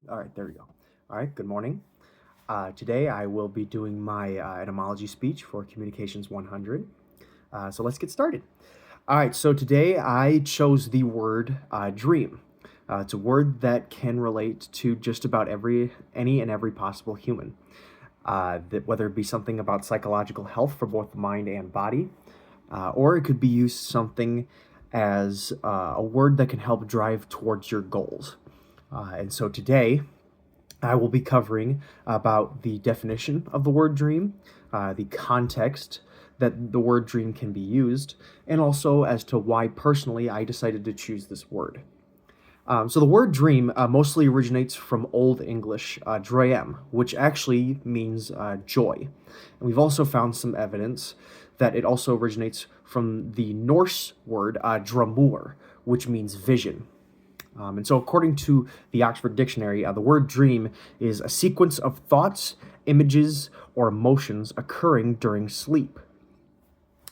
All right, there we go. All right, good morning. Today I will be doing my etymology speech for Communications 100. So let's get started. All right, so today I chose the word dream. It's a word that can relate to just about any and every possible human. Whether it be something about psychological health for both the mind and body, or it could be used something as a word that can help drive towards your goals. And so today, I will be covering about the definition of the word dream, the context that the word dream can be used, and also as to why personally I decided to choose this word. So the word dream mostly originates from Old English, dream, which actually means joy. And we've also found some evidence that it also originates from the Norse word dramur, which means vision. And so according to the Oxford Dictionary, the word dream is a sequence of thoughts, images, or emotions occurring during sleep.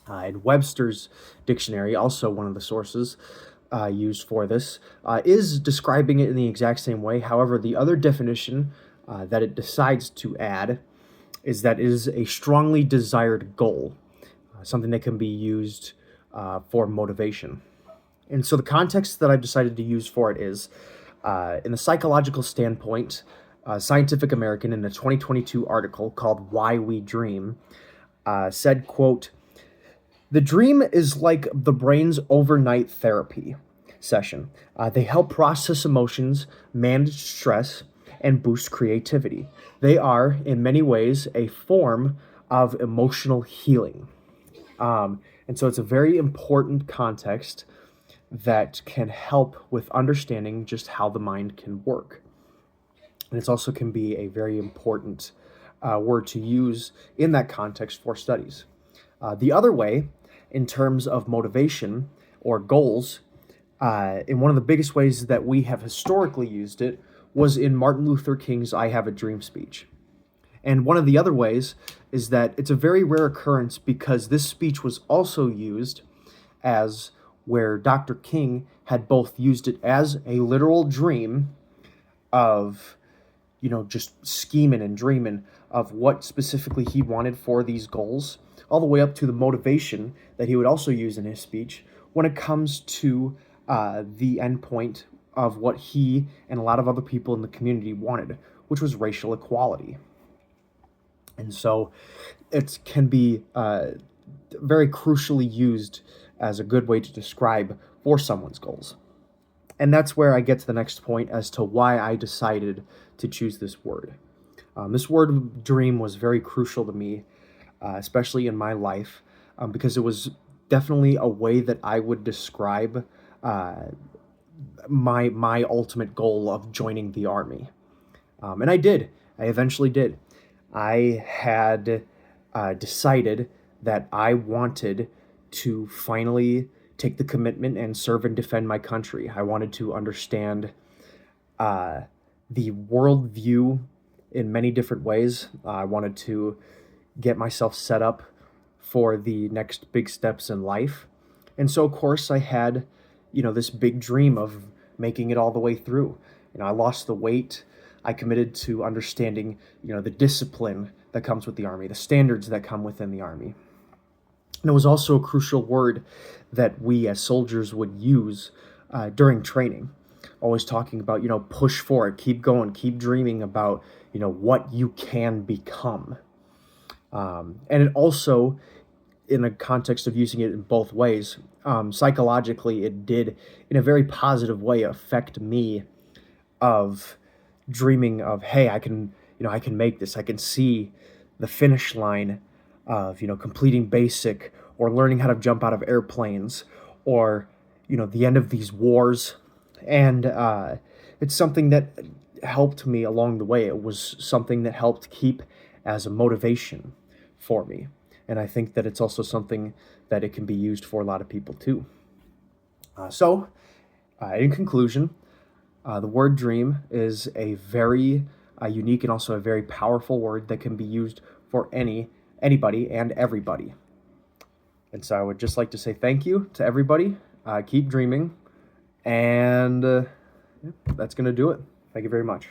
In Webster's Dictionary, also one of the sources used for this, is describing it in the exact same way. However, the other definition that it decides to add is that it is a strongly desired goal, something that can be used for motivation. And so the context that I've decided to use for it is, in the psychological standpoint, Scientific American in a 2022 article called Why We Dream said, quote, "The dream is like the brain's overnight therapy session. They help process emotions, manage stress, and boost creativity. They are, in many ways, a form of emotional healing." And so it's a very important context that can help with understanding just how the mind can work. And it also can be a very important word to use in that context for studies. The other way, in terms of motivation or goals, in one of the biggest ways that we have historically used it was in Martin Luther King's I Have a Dream speech. And one of the other ways is that it's a very rare occurrence because this speech was also used as where Dr. King had both used it as a literal dream of, just scheming and dreaming of what specifically he wanted for these goals, all the way up to the motivation that he would also use in his speech when it comes to the end point of what he and a lot of other people in the community wanted, which was racial equality. And so it can be very crucially used as a good way to describe for someone's goals. And that's where I get to the next point as to why I decided to choose this word. This word dream was very crucial to me, especially in my life, because it was definitely a way that I would describe my ultimate goal of joining the Army. And I did. I eventually did. I had decided that I wanted to finally take the commitment and serve and defend my country. I wanted to understand the worldview in many different ways. I wanted to get myself set up for the next big steps in life. And so, of course, I had, this big dream of making it all the way through. I lost the weight. I committed to understanding, the discipline that comes with the Army, the standards that come within the Army. And it was also a crucial word that we as soldiers would use during training, always talking about, push for it, keep going, keep dreaming about, what you can become. And it also, in a context of using it in both ways, psychologically, it did, in a very positive way, affect me of dreaming of, hey, I can make this. I can see the finish line of, completing basic or learning how to jump out of airplanes or, the end of these wars. And it's something that helped me along the way. It was something that helped keep as a motivation for me. And I think that it's also something that it can be used for a lot of people too. So, in conclusion, the word dream is a very unique and also a very powerful word that can be used for anybody and everybody. And so I would just like to say thank you to everybody. Keep dreaming. And that's going to do it. Thank you very much.